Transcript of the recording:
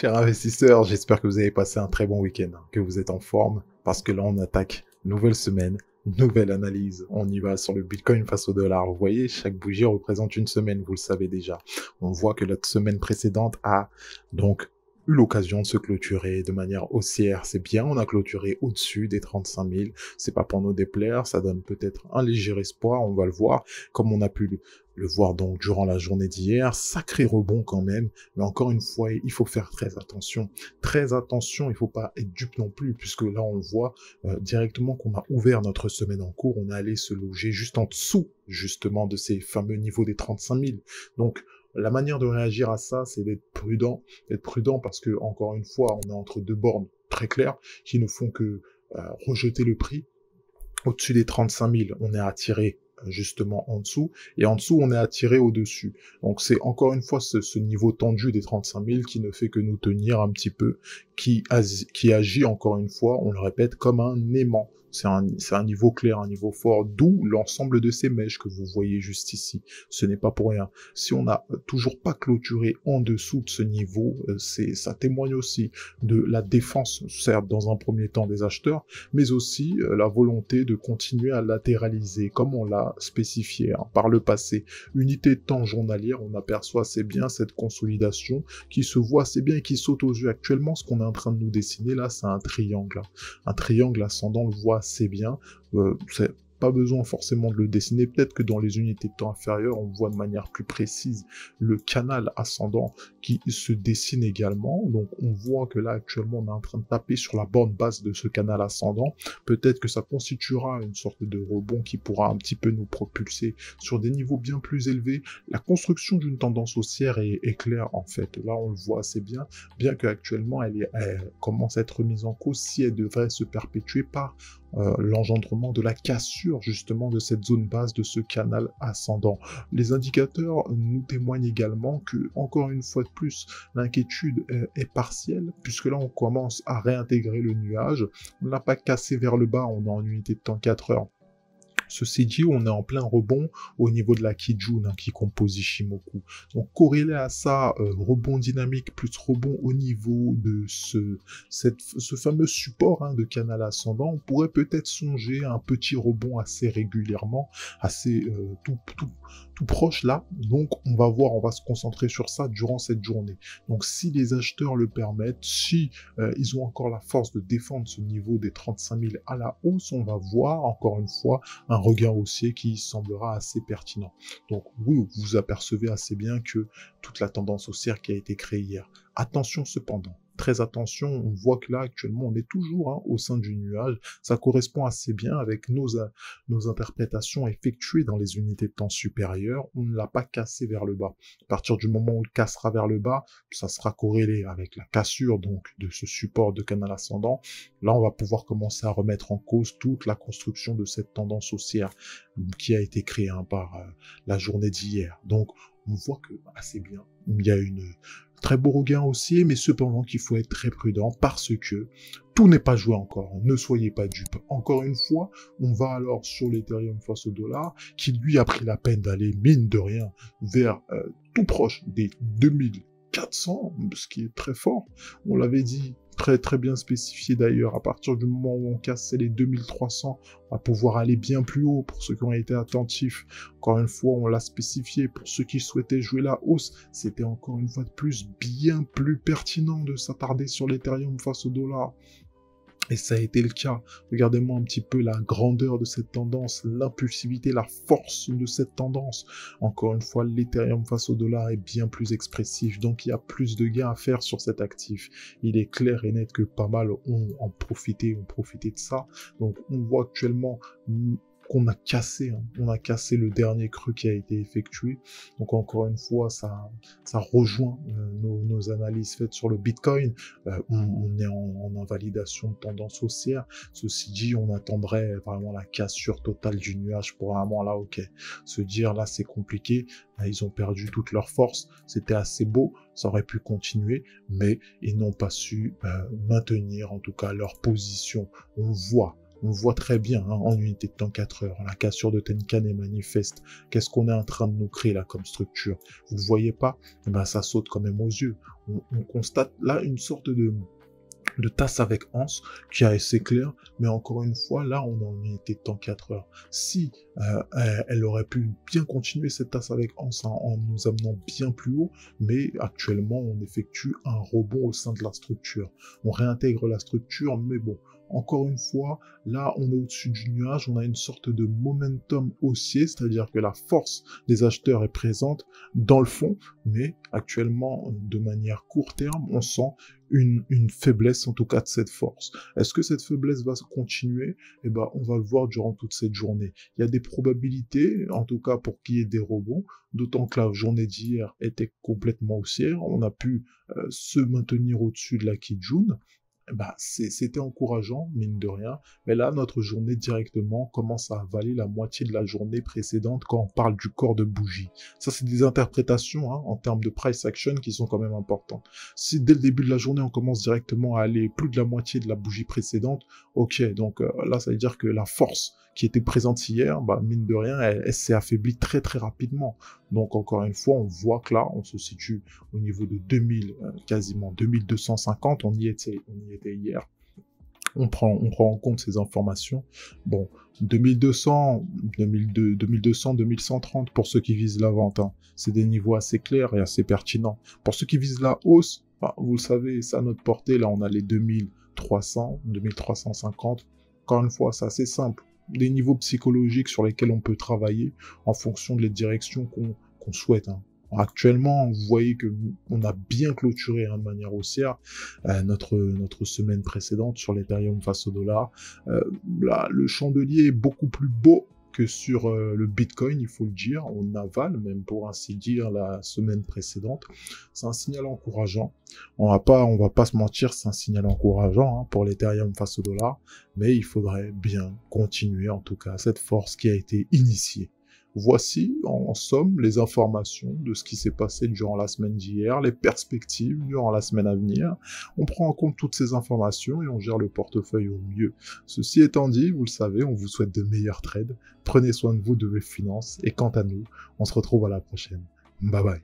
Chers investisseurs, j'espère que vous avez passé un très bon week-end, que vous êtes en forme, parce que là on attaque nouvelle semaine, nouvelle analyse. On y va sur le Bitcoin face au dollar. Vous voyez, chaque bougie représente une semaine, vous le savez déjà. On voit que la semaine précédente a donc eu l'occasion de se clôturer de manière haussière. C'est bien, on a clôturé au-dessus des 35 000. C'est pas pour nous déplaire, ça donne peut-être un léger espoir, on va le voir, comme on a pu le voir donc durant la journée d'hier. Sacré rebond quand même, mais encore une fois, il faut faire très attention. Très attention, il faut pas être dupe non plus, puisque là on le voit directement qu'on a ouvert notre semaine en cours, on est allé se loger juste en dessous justement de ces fameux niveaux des 35 000. Donc la manière de réagir à ça, c'est d'être prudent parce que, encore une fois, on est entre deux bornes très claires qui ne font que rejeter le prix. Au-dessus des 35 000, on est attiré justement en dessous, et en dessous, on est attiré au-dessus. Donc c'est encore une fois ce niveau tendu des 35 000 qui ne fait que nous tenir un petit peu, qui agit encore une fois, on le répète, comme un aimant. C'est un niveau clair, un niveau fort, d'où l'ensemble de ces mèches que vous voyez juste ici. Ce n'est pas pour rien. Si on n'a toujours pas clôturé en dessous de ce niveau, ça témoigne aussi de la défense, certes dans un premier temps des acheteurs, mais aussi la volonté de continuer à latéraliser, comme on l'a spécifié par le passé. Unité de temps journalière, on aperçoit assez bien cette consolidation qui se voit assez bien et qui saute aux yeux. Actuellement, ce qu'on est en train de nous dessiner là, c'est un triangle. Un triangle ascendant, on le voit assez bien. C'est pas besoin forcément de le dessiner. Peut-être que dans les unités de temps inférieures, on voit de manière plus précise le canal ascendant qui se dessine également. Donc on voit que là actuellement on est en train de taper sur la borne basse de ce canal ascendant. Peut-être que ça constituera une sorte de rebond qui pourra un petit peu nous propulser sur des niveaux bien plus élevés. La construction d'une tendance haussière est claire en fait. Là on le voit assez bien, bien qu'actuellement elle commence à être remise en cause si elle devrait se perpétuer par l'engendrement de la cassure justement de cette zone basse de ce canal ascendant. Les indicateurs nous témoignent également que, encore une fois de plus, l'inquiétude est partielle, puisque là on commence à réintégrer le nuage. On ne l'a pas cassé vers le bas, on est en unité de temps 4 heures. Ceci dit, on est en plein rebond au niveau de la Kijun qui compose Ishimoku. Donc corrélé à ça, rebond dynamique plus rebond au niveau de ce fameux support de canal ascendant, on pourrait peut-être songer à un petit rebond assez régulièrement, assez tout proche là. Donc on va voir, on va se concentrer sur ça durant cette journée. Donc si les acheteurs le permettent, si ils ont encore la force de défendre ce niveau des 35 000 à la hausse, on va voir encore une fois un regain haussier qui semblera assez pertinent. Donc oui, vous apercevez assez bien que toute la tendance haussière qui a été créée hier. Attention cependant, très attention, on voit que là actuellement on est toujours au sein du nuage, ça correspond assez bien avec nos interprétations effectuées dans les unités de temps supérieures, on ne l'a pas cassé vers le bas. À partir du moment où on le cassera vers le bas, ça sera corrélé avec la cassure donc de ce support de canal ascendant. Là on va pouvoir commencer à remettre en cause toute la construction de cette tendance haussière qui a été créée par la journée d'hier. Donc on voit que assez bien, il y a une très beau regain haussier, mais cependant qu'il faut être très prudent parce que tout n'est pas joué encore. Ne soyez pas dupes. Encore une fois, on va alors sur l'Ethereum face au dollar, qui lui a pris la peine d'aller, mine de rien, vers tout proche des 2400, ce qui est très fort. On l'avait dit, très bien spécifié d'ailleurs, à partir du moment où on casse les 2300, on va pouvoir aller bien plus haut pour ceux qui ont été attentifs. Encore une fois, on l'a spécifié, pour ceux qui souhaitaient jouer la hausse, c'était encore une fois de plus bien plus pertinent de s'attarder sur l'Ethereum face au dollar. Et ça a été le cas. Regardez-moi un petit peu la grandeur de cette tendance, l'impulsivité, la force de cette tendance. Encore une fois, l'Ethereum face au dollar est bien plus expressif, donc il y a plus de gains à faire sur cet actif. Il est clair et net que pas mal ont profité de ça. Donc on voit actuellement qu'on a cassé, on a cassé le dernier creux qui a été effectué. Donc encore une fois, ça rejoint nos analyses faites sur le Bitcoin. On est en invalidation de tendance haussière. Ceci dit, on attendrait vraiment la cassure totale du nuage pour vraiment là, ok, se dire là c'est compliqué, ils ont perdu toute leur force, c'était assez beau, ça aurait pu continuer, mais ils n'ont pas su maintenir en tout cas leur position. On voit On voit très bien hein, en unité de temps 4 heures. La cassure de Tenkan est manifeste. Qu'est-ce qu'on est en train de nous créer là comme structure? Vous ne voyez pas? Eh ben, ça saute quand même aux yeux. On constate là une sorte de tasse avec anse qui est assez clair, mais encore une fois, là, on en était de temps 4 heures. Si elle aurait pu bien continuer cette tasse avec anse hein, en nous amenant bien plus haut, mais actuellement, on effectue un rebond au sein de la structure. On réintègre la structure, mais bon, encore une fois, là, on est au-dessus du nuage, on a une sorte de momentum haussier, c'est-à-dire que la force des acheteurs est présente dans le fond, mais actuellement, de manière court terme, on sent une faiblesse en tout cas de cette force. Est-ce que cette faiblesse va continuer? Eh ben, on va le voir durant toute cette journée. Il y a des probabilités, en tout cas pour qu'il y ait des rebonds, d'autant que la journée d'hier était complètement haussière. On a pu se maintenir au-dessus de la Kijun. Bah, c'était encourageant, mine de rien. Mais là, notre journée directement commence à avaler la moitié de la journée précédente quand on parle du corps de bougie. Ça, c'est des interprétations hein, en termes de price action qui sont quand même importantes. Si dès le début de la journée, on commence directement à aller plus de la moitié de la bougie précédente, ok, donc là, ça veut dire que la force qui était présente hier, bah, mine de rien, elle s'est affaiblie très très rapidement. Donc encore une fois, on voit que là, on se situe au niveau de 2000, quasiment 2250, on y était hier. On prend en compte ces informations. Bon, 2200, 2200, 2130 pour ceux qui visent la vente. Hein. C'est des niveaux assez clairs et assez pertinents. Pour ceux qui visent la hausse, bah, vous le savez, c'est à notre portée. Là, on a les 2300, 2350. Encore une fois, c'est assez simple. Des niveaux psychologiques sur lesquels on peut travailler en fonction de les directions qu'on souhaite. Hein. Actuellement, vous voyez que on a bien clôturé hein, de manière haussière notre semaine précédente sur l'Ethereum face au dollar. Là, le chandelier est beaucoup plus beau que sur le Bitcoin, il faut le dire. On avale, même pour ainsi dire, la semaine précédente. C'est un signal encourageant. On va pas se mentir, c'est un signal encourageant hein, pour l'Ethereum face au dollar. Mais il faudrait bien continuer, en tout cas, cette force qui a été initiée. Voici, en somme, les informations de ce qui s'est passé durant la semaine d'hier, les perspectives durant la semaine à venir. On prend en compte toutes ces informations et on gère le portefeuille au mieux. Ceci étant dit, vous le savez, on vous souhaite de meilleurs trades. Prenez soin de vous, de vos finances. Et quant à nous, on se retrouve à la prochaine. Bye bye.